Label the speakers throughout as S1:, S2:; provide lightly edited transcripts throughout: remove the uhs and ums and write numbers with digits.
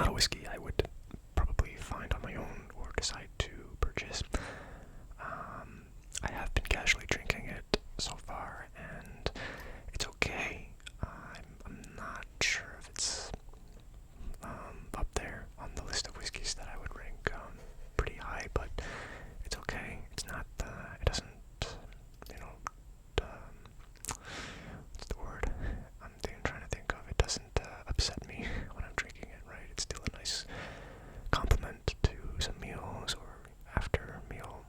S1: not a whiskey I would probably find on my own or decide to purchase. I have been casually drinking it so far, and it's okay. I'm not sure if it's up there on the list of whiskeys that I would rank pretty high, but it's okay. It's not, it doesn't, what's the word trying to think of? It doesn't upset me when I'm drinking it, right? It's still a nice complement to some meals or after meal,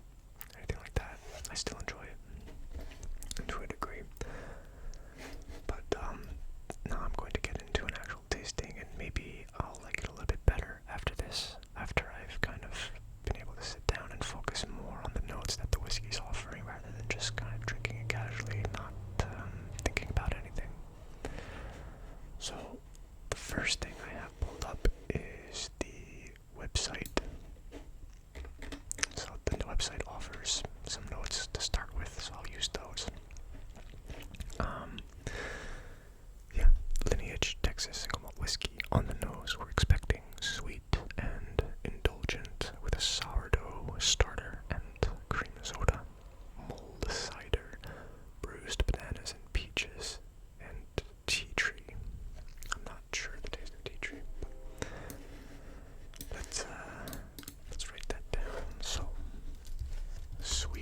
S1: anything like that. I still enjoy it to a degree. But now I'm going to get into an actual tasting, and maybe I'll like it a little bit better after this, after I've kind of been able to sit down and focus more on the notes that the whiskey's offering rather than just kind of drinking it casually, not thinking about anything. So the first thing I have pulled up is the website. So the website offers some notes to start with, so I'll use those. Yeah, Lineage Texas Single Malt Whiskey. On the nose, we're expecting sweet and indulgent with a sourdough starter and cream soda, mulled cider, bruised bananas and peaches, and tea tree. I'm not sure the taste of tea tree, but let's write that down. So, sweet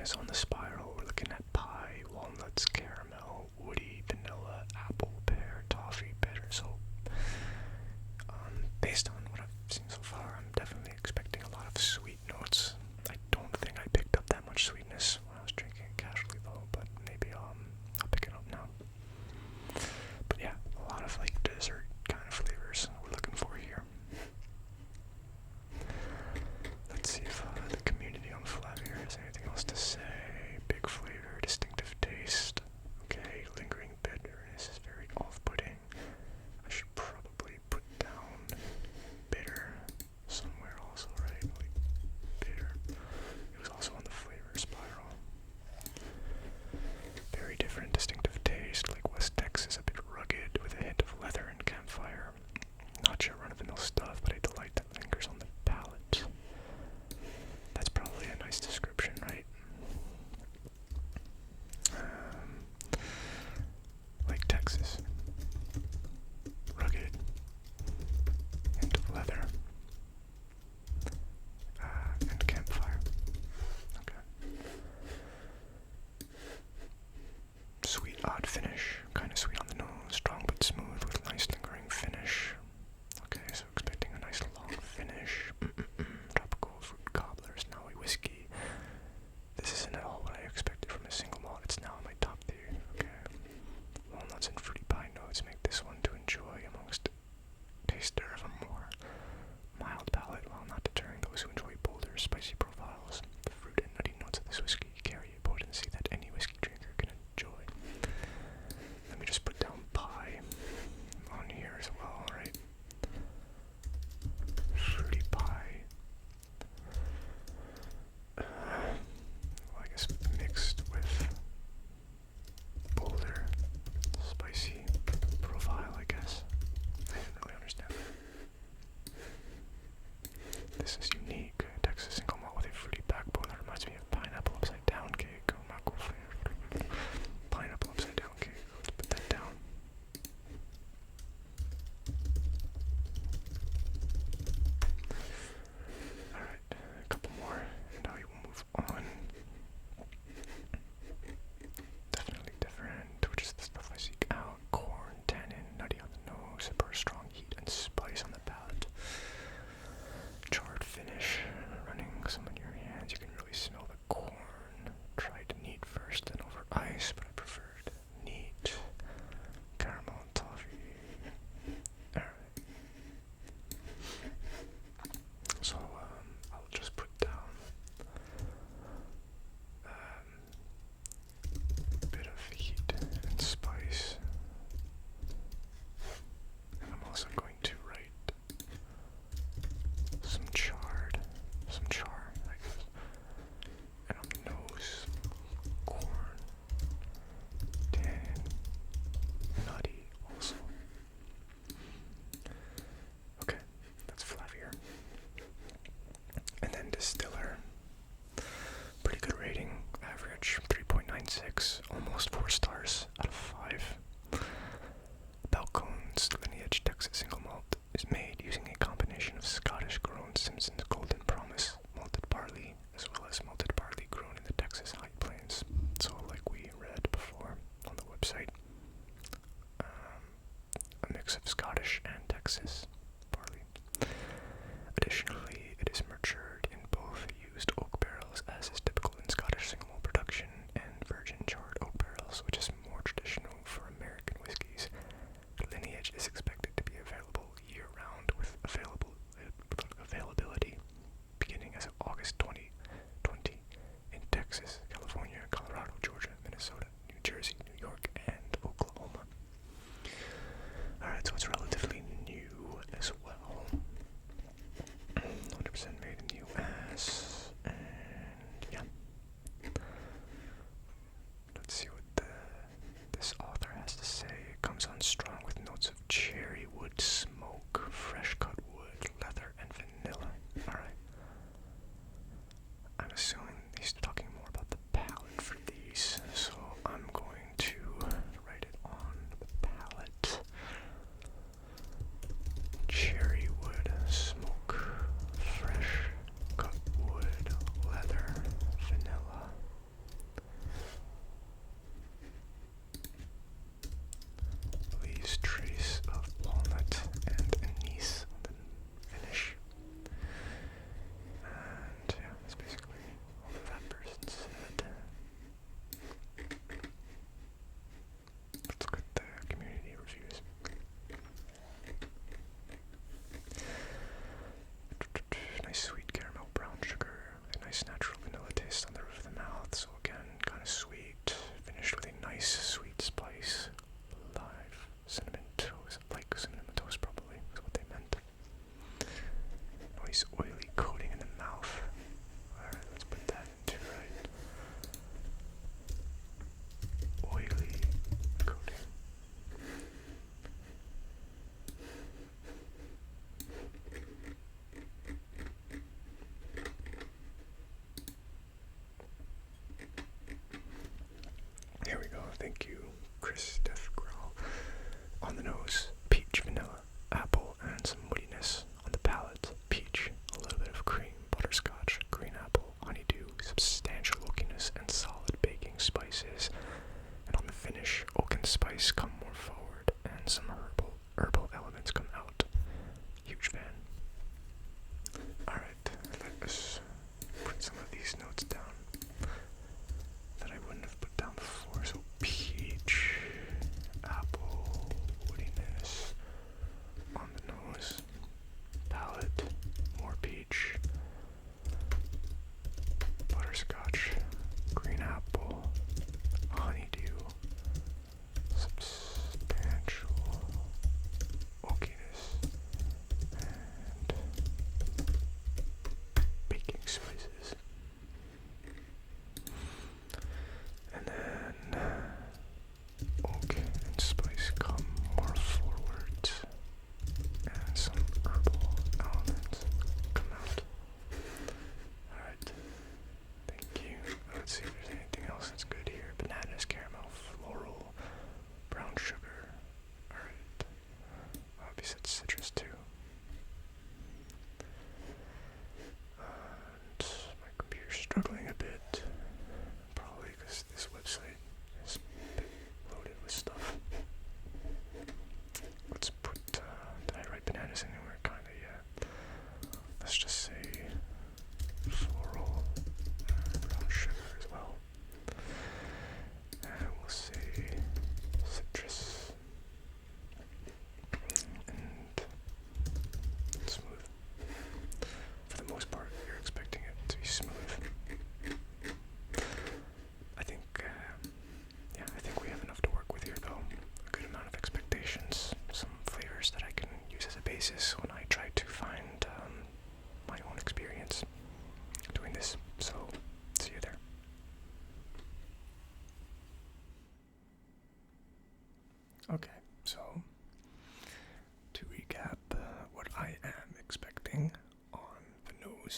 S1: oakiness on the spiral. We're looking at pie, walnuts, caramel, woody, vanilla, apple, pear, toffee, bitter. So, based on what I've seen so far, I'm definitely expecting a lot of sweet notes. I don't think I picked up that much sweetness when I was drinking it casually though, but maybe I'll pick it up now. But yeah, a lot of like dessert kind of flavors we're looking for here. Let's see if the community on Flavier has anything else to say. Big flavor, distinctive taste. Okay, lingering bitterness is very off-putting. I should probably put down bitter somewhere also, right? Like bitter. It was also on the flavor spiral. Very different distinctive taste, like West Texas, a bit rugged with a hint of leather and campfire. Not your run-of-the-mill stuff, but a delight that lingers on the palate. That's probably a nice description, right? Like Texas. Rugged. Hint of leather. And campfire. Okay. Sweet, odd finish. Kind of sweet on the nose. Strong but smooth with nice lingering finish. Okay, so expecting a nice long finish. Tropical fruit cobblers, now a whiskey. This isn't at all what I expected from a single malt. It's now in my top tier. Okay. Walnuts and fruity pine notes make this one to enjoy amongst taster of a more mild palate while not deterring those who enjoy bolder, spicy profiles. The fruit and nutty notes of this whiskey carry a potency that any whiskey drinker can enjoy. Let me just put down pie on here as well, right? Fruity pie. Well, I guess mixed with bolder, spicy profile, I guess. I didn't really understand that. This is unique. Texas single malt with a fruity backbone that reminds me of pineapple upside down cake. Oh my god. Pineapple upside down cake. Let's put that down. Alright, a couple more, and now we will move on. Definitely different, which is the stuff I seek out. Corn, tannin, nutty on the nose, super strong heat and spice on the palate. Charred finish, running some in your hands. You can really smell the corn. Tried neat first, then over ice, but I preferred neat. Caramel and toffee. Alright. So, I'll just put down a bit of heat and spice. And I'm also going to write some char, I guess. And on the nose, corn, tannin, nutty also. Okay, that's Flavier. And then distiller. Pretty good rating. Average 3.96, almost 4 stars out of 5. Balcones Lineage Texas single malt is made using a combination of Scottish grown Simpson's Golden Promise malted barley, as well as malted barley grown in the Texas High Plains. So, like we read before on the website, a mix of Scottish and Texas barley. Additionally, it is matured in both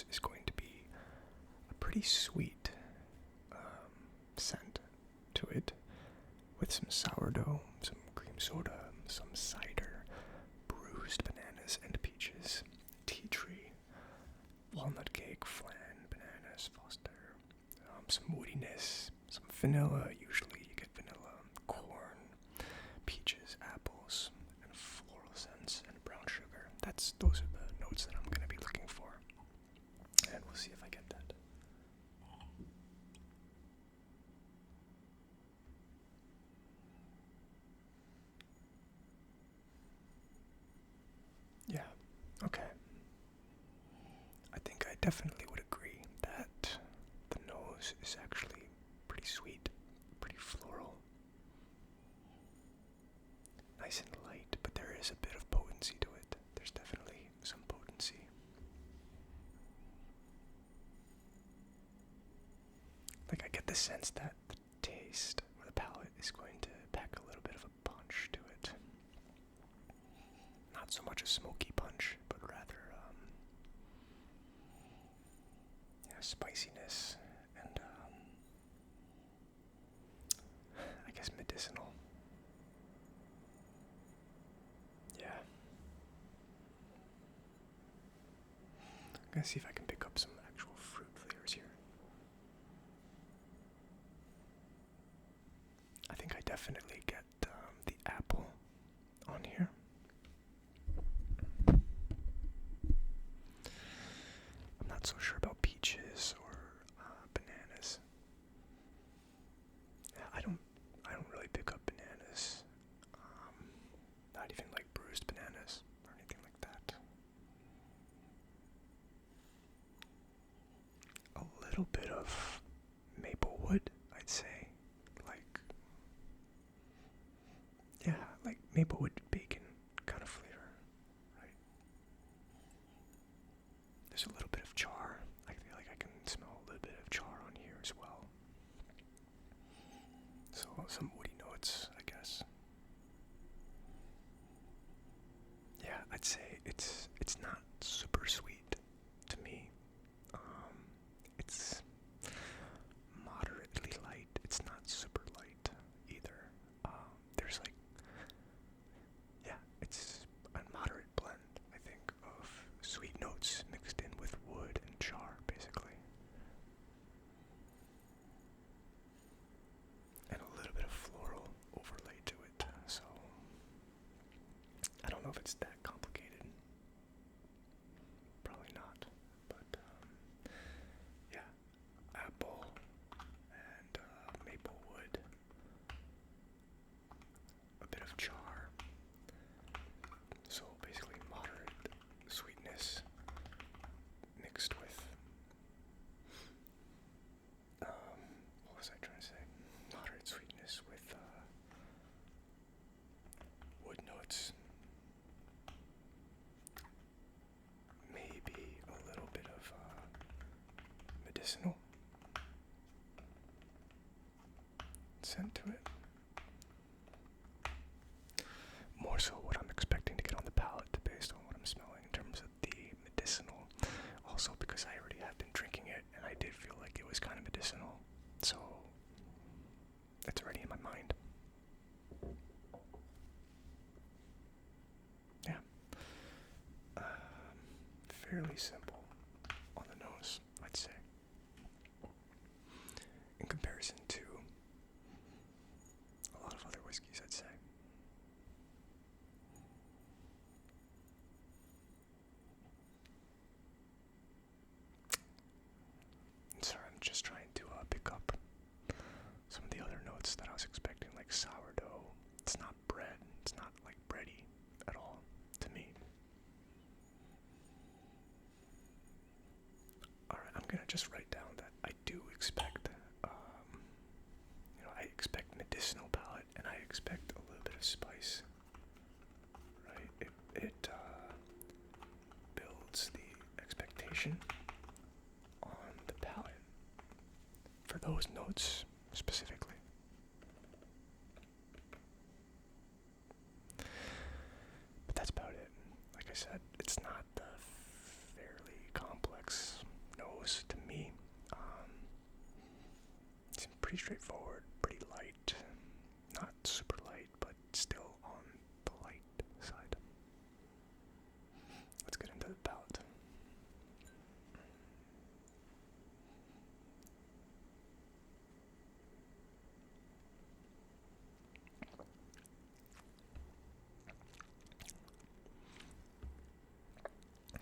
S1: is going to be a pretty sweet scent to it, with some sourdough, some cream soda, some cider, bruised bananas and peaches, tea tree, walnut cake, flan, bananas, foster, some woodiness, some vanilla. Usually you get vanilla, corn, peaches, apples, and floral scents, and brown sugar. Those are the notes that I'm going to be looking for, and we'll see if I get that. Yeah, okay. I think I definitely would agree that the nose is actually pretty sweet, pretty floral. Nice and light, but there is a bit of potency to it. There's definitely some potency. Like, I get the sense that the taste or the palate is going to pack a little bit of a punch to it. Not so much a smoky punch, but rather spiciness and I guess medicinal. Yeah. I'm gonna see if I can pick up some actual fruit flavors here. I think I definitely get the apple on here. I'm not so sure about peaches or bananas. Yeah, I don't really pick up bananas. Not even like bruised bananas or anything like that. A little bit of maple wood, I'd say. Like maple wood bacon kind of flavor, right? There's a little bit of char. I feel like I can smell a little bit of char on here as well. So some woody notes, I guess. Yeah, I'd say it's not super sweet to me. It's moderately light. It's not super light either. There's it's a moderate blend, I think, of sweet notes mixed in with wood and char, basically. And a little bit of floral overlay to it, so I don't know if it's that complicated. Probably not, but yeah, apple and maple wood, a bit of char, so basically moderate sweetness mixed with what was I trying to say? Moderate sweetness with wood notes. Maybe a little bit of medicinal scent to it. More so what I'm expecting to get on the palate based on what I'm smelling in terms of the medicinal. Also because I already have been drinking it and I did feel like it was kind of medicinal. So it's already in my mind. Yeah. Fairly simple on the nose, I'd say. In comparison to a lot of other whiskeys, I'd say. Sorry, I'm just trying to pick up some of the other notes that I was expecting, like sourdough. It's not bread. It's not like bready at all to me. Alright, I'm gonna just write down that I do expect, I expect medicinal palate, and I expect a little bit of spice. Right? It builds the expectation on the palate for those notes specifically. But that's about it. Like I said, it's not fairly complex pretty straightforward, pretty light. Not super light, but still on the light side. Let's get into the palate.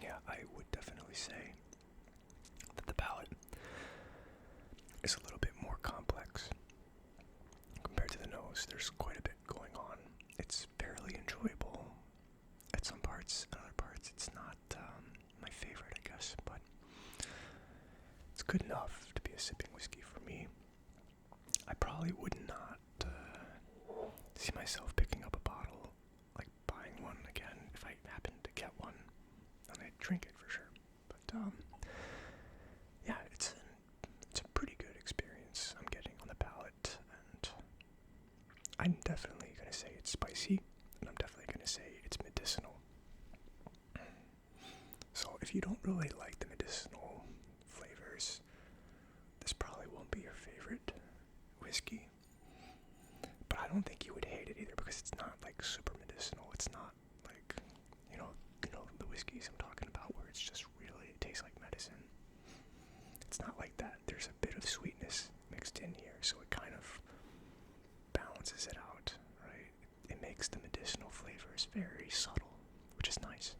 S1: Yeah, I would definitely say that the palate is a little bit more complex compared to the nose. There's quite a bit going on. It's fairly enjoyable at some parts, and other parts it's not my favorite, I guess, but it's good enough to be a sipping whiskey for me. I probably would not see myself picking up a bottle, like buying one again if I happened to get one, and I'd drink it for sure. But yeah, it's a pretty good experience I'm getting on the palate, and I'm definitely gonna say it's spicy, and I'm definitely gonna say it's medicinal. So if you don't really like the medicinal flavors, this probably won't be your favorite whiskey. But I don't think you would hate it either, because it's not like super medicinal. It's not like, you know the whiskeys I'm talking about where it's just really, it tastes like medicine. It's not like that. There's a bit of sweetness mixed in here, so it kind of balances it out, right? It makes the medicinal flavors very subtle, which is nice.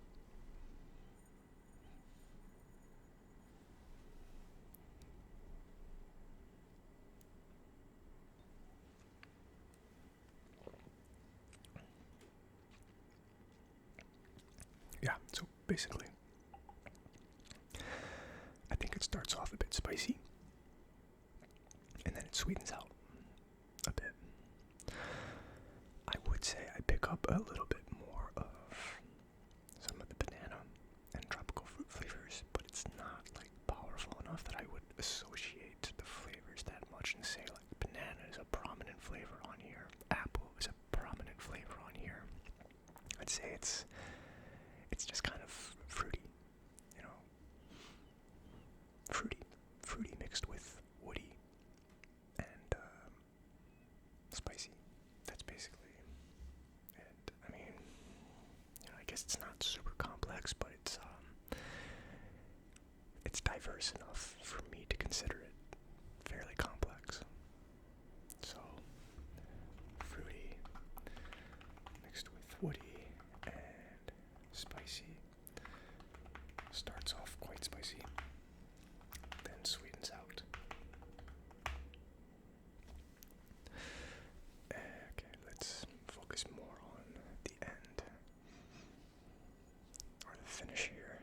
S1: Yeah, so basically, I think it starts off a bit spicy, and then it sweetens out a bit. I would say I pick up a little bit more of some of the banana and tropical fruit flavors, but it's not like powerful enough that I would associate the flavors that much and say like banana is a prominent flavor on here, apple is a prominent flavor on here. I'd say it's just kind of fruity, fruity mixed with woody and spicy. That's basically it. I mean, I guess it's not super complex, but it's diverse enough for me to consider it fairly complex. So, fruity mixed with woody and spicy. Starts off quite spicy, then sweetens out. Okay, let's focus more on the end, or the finish here.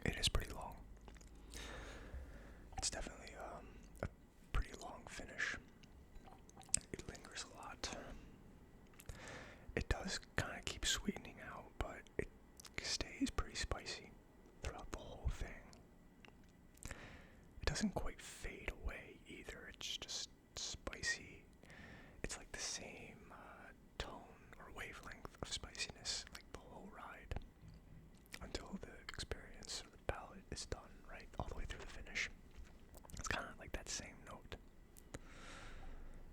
S1: It is pretty long. It's definitely a pretty long finish. It lingers a lot. It does kind of keep sweetening out, but it stays pretty spicy throughout the whole thing. It doesn't quite fade away either. It's just spicy. It's like the same tone or wavelength of spiciness, like the whole ride, until the experience or the palate is done, right? All the way through the finish. It's kind of like that same note.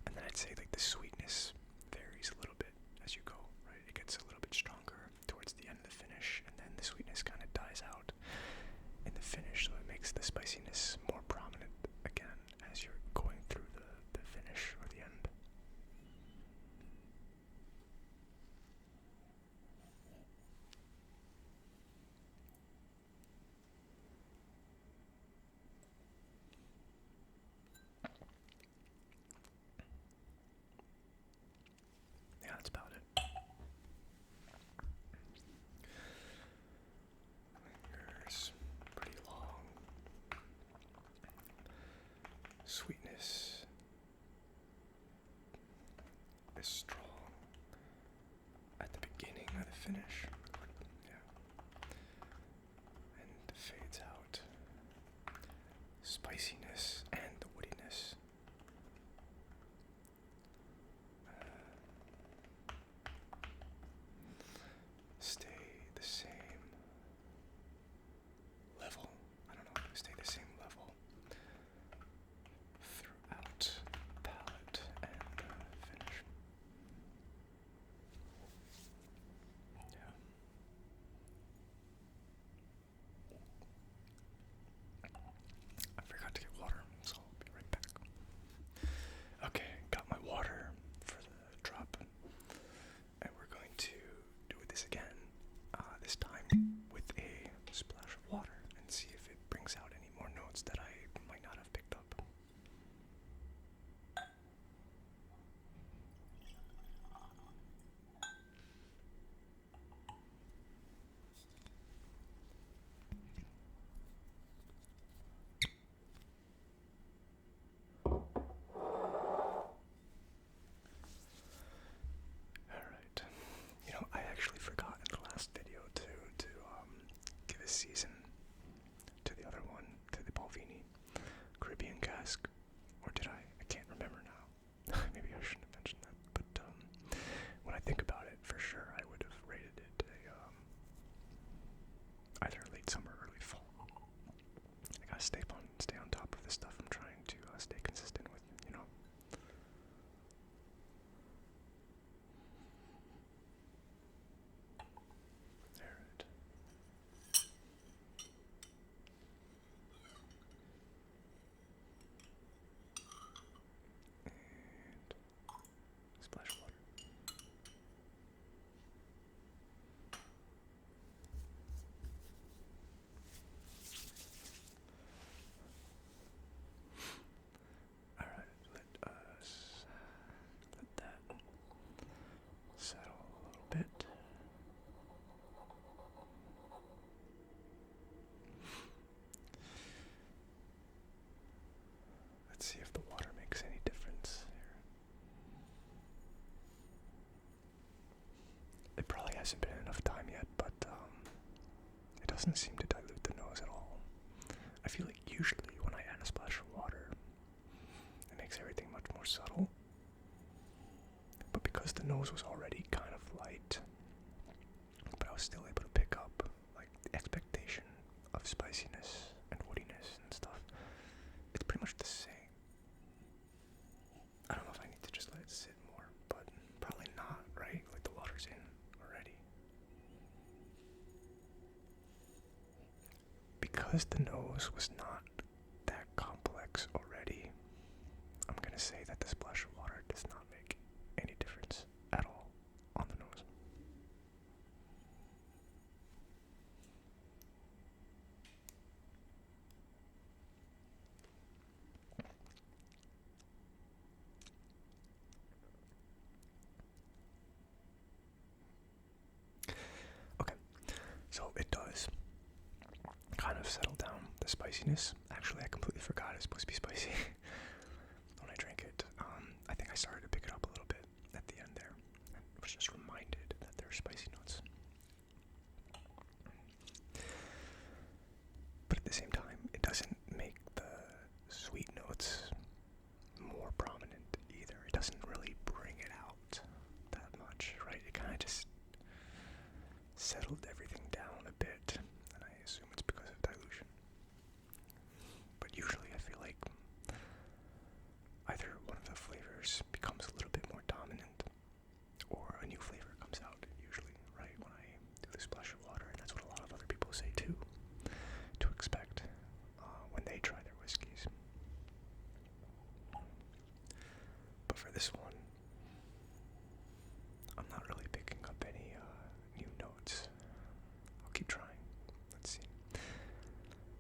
S1: And then I'd say like the sweetness varies a little bit as you go, right? It gets a little bit stronger towards the end of the finish, and then the sweetness kind of dies out in the finish, so it makes the spiciness more prominent again as you're going through the finish or the end. Yeah, that's about it. Lingers pretty long. Sweetness is strong at the beginning of the finish. Yeah. And fades out. spiciness and the woodiness stay the same level. I don't know, stay the same level throughout the palate and the finish. Yeah. I forgot to get water, so I'll be right back. Okay, got my water for the drop, and we're going to do this again, this time with a splash of water, and see if it brings out any more notes that I might not have picked up. Alright, you know, I actually forgot in the last video to give a season to the other one, to the Balvenie Caribbean cask, or did I? I can't remember now. Maybe I shouldn't have mentioned that, but when I think about it, for sure I would have rated it either late summer or early fall. I gotta stay on top of this stuff. I'm trying to stay consistent with, you know. Alright. And splash water. Alright, let that settle a little bit. Let's see if the water makes any difference here. It probably hasn't been enough time yet, but it doesn't seem to dilute the nose at all. I feel like usually when I add a splash of water, it makes everything much more subtle. But because the nose was already kind of light, but I was still able to pick up like the expectation of spiciness and woodiness and stuff, it's pretty much the same. I don't know if I need to just let it sit more, but probably not, right? Like the water's in already. Because the nose was not that complex already, I'm gonna say that the splash of water does not make any difference at all on the nose. Okay, so it does kind of settle down the spiciness. Actually, I completely forgot it's supposed to be spicy when I drank it. I think I started to pick it up a little bit at the end there. I was just reminded that there are spicy notes. But at the same time, it doesn't make the sweet notes more prominent either. It doesn't really bring it out that much, right? It kind of just settled everything down a bit, and I assume it's because of dilution. But usually I feel like either one of the flavors becomes a little bit more dominant, or a new flavor comes out, usually, right, when I do the splash of water, and that's what a lot of other people say too, to expect when they try their whiskeys. But for this one, I'm not really picking up any new notes. I'll keep trying. Let's see.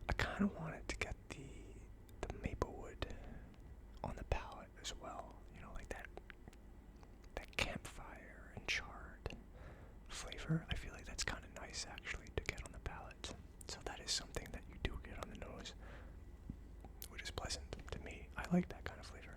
S1: I kind of wanted to get the maple wood on the palate as well. You know, like that campfire and charred flavor. I feel like that's kind of nice actually to get on the palate. So that is something that you do get on the nose, which is pleasant to me. I like that kind of flavor.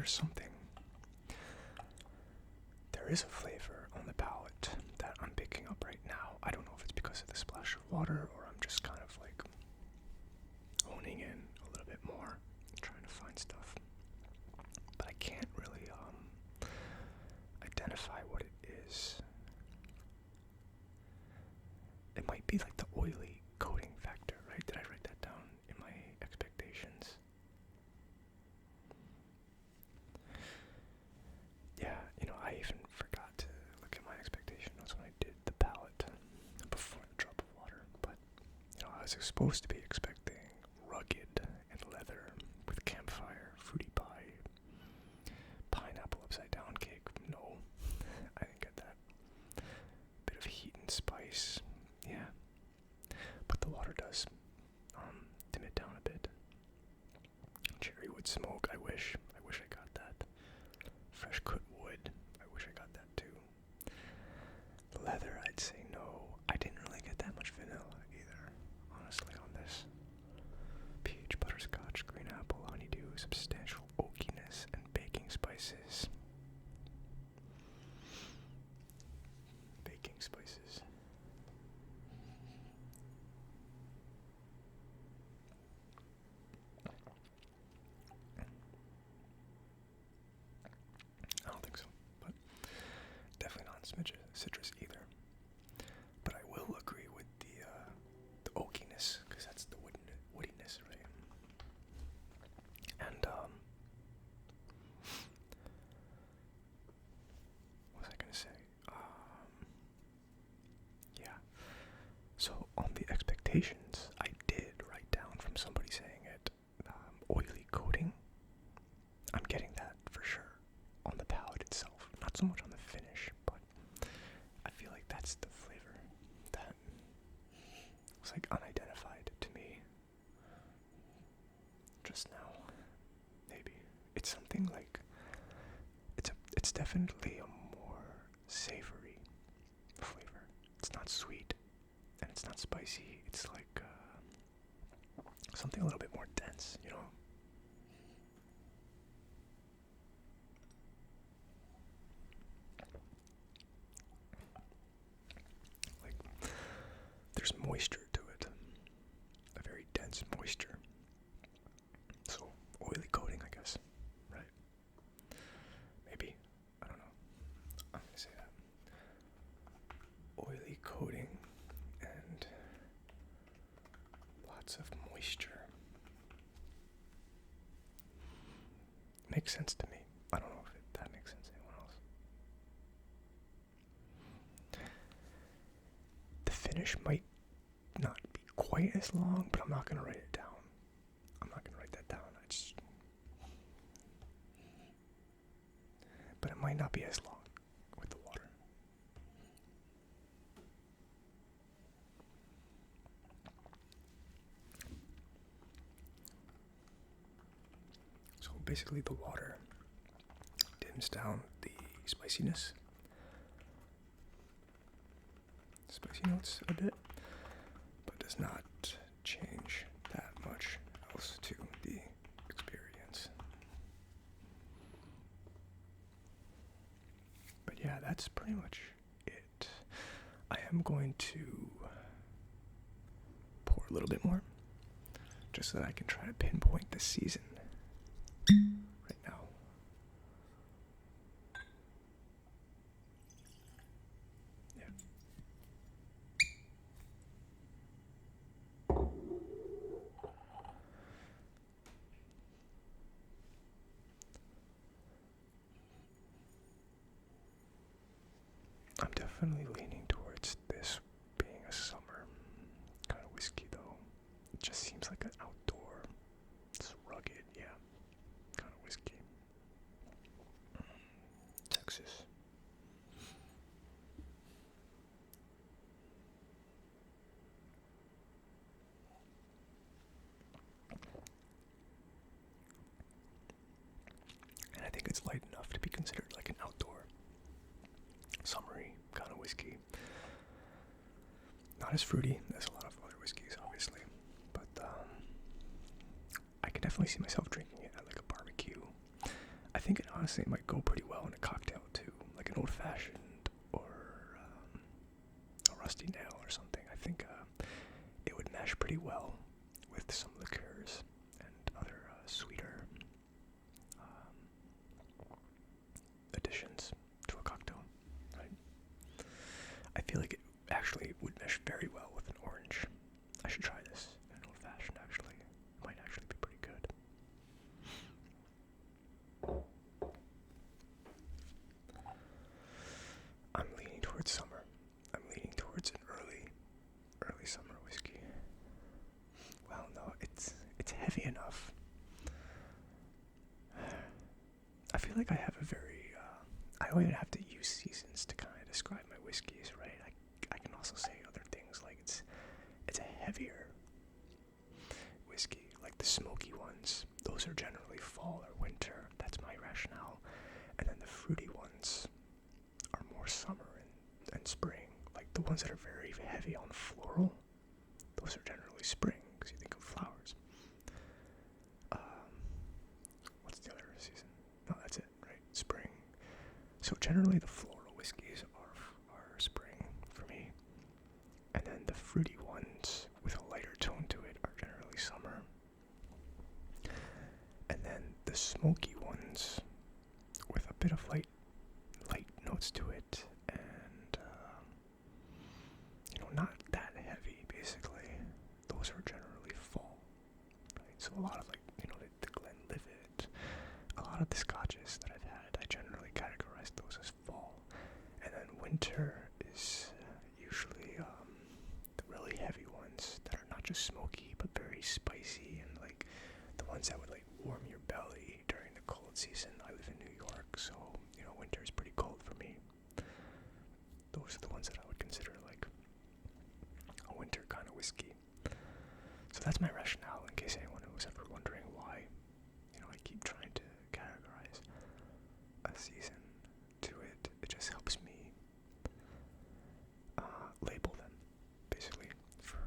S1: there's something. There is a flavor on the palate that I'm picking up right now. I don't know if it's because of the splash of water or I'm just kind of like honing in a little bit more, trying to find stuff. But I can't really identify what it is. It might be like the oily coating factor, right? Did I write that down in my expectations? Yeah, I even forgot to look at my expectation notes when I did the palate before the drop of water. But, I was supposed to be expecting rugged and leather with campfire, fruity pie, pineapple upside down cake. No, I didn't get that. Bit of heat and spice, yeah. But the water does dim it down a bit. Cherry wood smoke, I wish I got that. Fresh cut wood, I wish I got that too. Leather, I'd say no. I didn't really get that much vanilla either, honestly, on this. Peach, butterscotch, green apple, honeydew, substantial oakiness, and baking spices. Baking spices. I don't think so, but definitely not citrus either. But I will agree with the oakiness, because that's the woodiness, right? And what was I gonna say? Yeah. So on the expectations, I did write down from somebody saying it, oily coating. I'm getting that for sure on the palate itself, not so much on the finish, but I feel like that's the flavor that was like unidentified to me just now. Maybe it's something like it's definitely a more savory flavor. It's not sweet and it's not spicy. It's like something a little bit more dense, Like there's moisture to it, a very dense moisture. So oily coating, I guess, right? Maybe, I don't know. I'm gonna say that. Oily coating and lots of moisture. Makes sense to me. I don't know if that makes sense to anyone else. The finish might not be quite as long, but I'm not going to write it down. I'm not going to write that down. But it might not be as long with the water. So basically the water dims down the spicy notes a bit, but does not change that much else to the experience. But yeah, that's pretty much it. I am going to pour a little bit more, just so that I can try to pinpoint the season right now. Yeah. I'm definitely leaning towards this being a summer kind of whiskey, though. It just seems like an outdoor, it's rugged, yeah, kind of whiskey. Texas. And I think it's light enough to be considered like an outdoor, summery kind of whiskey. Not as fruity as a lot of other whiskeys, obviously, but I can definitely see myself drinking it at like a barbecue. I think honestly, it might go pretty well in a cocktail too, like an old-fashioned or a rusty nail or something. I think it would mesh pretty well with some liqueurs and other sweeter additions to a cocktail, right? I feel like it actually would mesh very well with an orange. I should try this in an old-fashioned, actually. It might actually be pretty good. I'm leaning towards summer. I'm leaning towards an early summer whiskey. Well, no, it's heavy enough. I feel like I have a very, I don't even have to use seasons to kind of describe my whiskeys, right? I can also say other things like it's a heavier whiskey, like the smoky ones. Those are generally fall or winter. That's my rationale. And then the fruity ones are more summer and spring. Like the ones that are very heavy on floral, those are generally spring because you think of flowers. What's the other season? No, that's it, right? Spring. So generally the floral whiskeys are spring for me. And then the fruity ones with a lighter tone to it are generally summer. And then the smoky ones with a bit of light notes to it and not that heavy basically. Those are generally fall. Right? So a lot of the Glenlivet, a lot of the scotches that I've had, I generally categorize those as fall. And then winter is usually the really heavy ones that are not just smoky but very spicy and like the ones that would like warm your belly during the cold season. I live in New York, so winter is pretty cold for me. Those are the ones that I would consider like a winter kind of whiskey. So that's my rationale in case anyone was ever wondering why I keep trying to categorize a season to it. It just helps me label them, basically, for,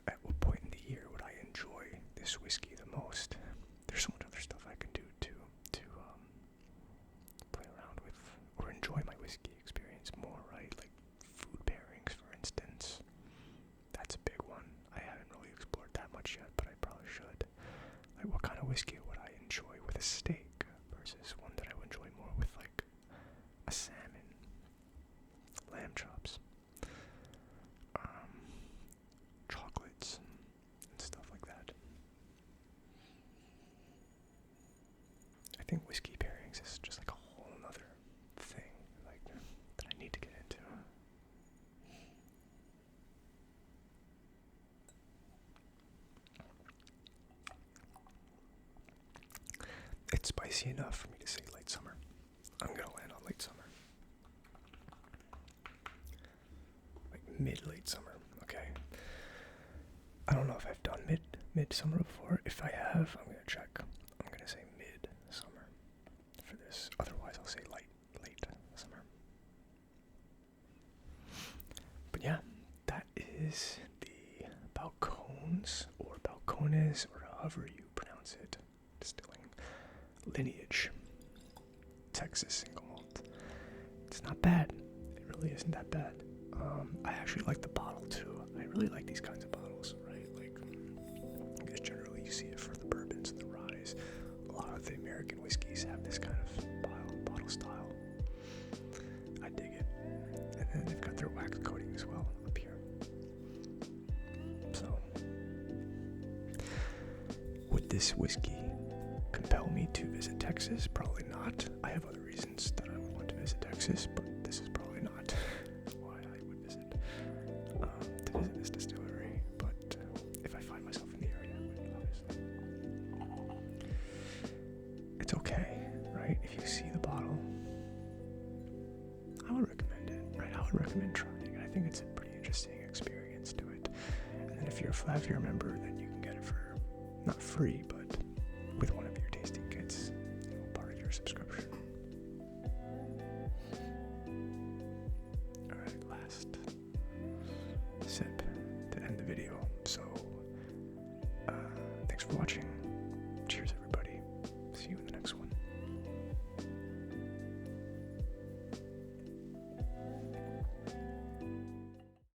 S1: at what point in the year would I enjoy this whiskey the most. There's so much other stuff I can do to play around with or enjoy my whiskey experience more, right? Like food pairings, for instance. That's a big one. I haven't really explored that much yet, but I probably should. Like, what kind of whiskey would I enjoy with a steak versus one that I would enjoy more with, like, a salmon, lamb chops, chocolates, and stuff like that. I think whiskey pairings is just like a whole other thing, like, that I need to get into. It's spicy enough for me to say late summer. I'm gonna land on late summer. Like mid-late summer, okay? I don't know if I've done mid-summer before. If I have, I'm gonna check. I'm gonna say mid-summer for this. Otherwise, I'll say late summer. But yeah, that is the Balcones or Balcones or however you pronounce it, distilling Lineage, Texas single malt. It's not bad. It really isn't that bad. I actually like the bottle too. I really like these kinds of bottles, right? Like, I guess generally you see it for the bourbons and the ryes. A lot of the American whiskeys have this kind of bottle style. I dig it. And then they've got their wax coating as well up here. So, would this whiskey compel me to visit Texas? Probably not. I have other reasons that I would want to visit Texas, but this is probably not why I would visit to visit this distillery. But if I find myself in the area, I would, obviously. It's okay, right? If you see the bottle, I would recommend it, right? I would recommend trying it. I think it's a pretty interesting experience to it. And then if you're a Flavier member, then you can get it for, not free, but with one of your tasting kits, part of your subscription. Alright, last sip to end the video. So, thanks for watching.